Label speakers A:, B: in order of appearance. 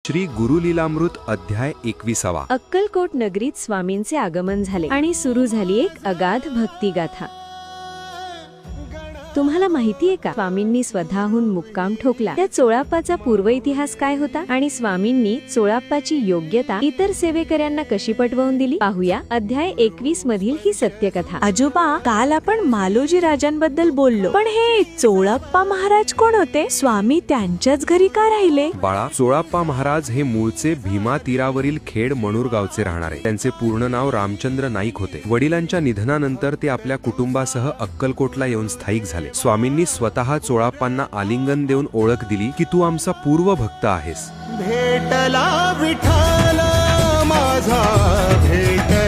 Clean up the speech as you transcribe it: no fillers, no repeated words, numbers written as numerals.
A: श्री गुरुलीलामृत अध्याय 21.
B: अक्कलकोट नगरीत स्वामींचे आगमन झाले आणि सुरू झाली एक अगाध भक्तिगाथा. तुम्हाला माहितीये का, स्वामींनी स्वतःहून मुक्काम ठोकला त्या चोळाप्पाचा पूर्व इतिहास काय होता आणि स्वामींनी चोळाप्पाची योग्यता इतर सेवेकऱ्यांना कशी पटवून दिली, पाहूया अध्याय 21 मधील ही सत्यकथा.
C: आजोबा, काल आपण मालोजी राजांबद्दल बोललो, पण हे चोळाप्पा महाराज कोण होते? स्वामी त्यांच्याच घरी का राहिले?
A: बाळा, चोळाप्पा महाराज हे मूळचे भीमा तीरावरील खेड मणूर गावचे राहणारे. त्यांचे पूर्ण नाव रामचंद्र नाईक होते. वडिलांच्या निधनानंतर ते आपल्या कुटुंबासह अक्कलकोटला येऊन स्थायिक झाले. स्वामींनी स्वतः चोळाप्पांना आलिंगन देऊन ओळख दिली की तू आमचा पूर्व भक्त आहेस.
D: भेटला विठ्ठल माझा भेट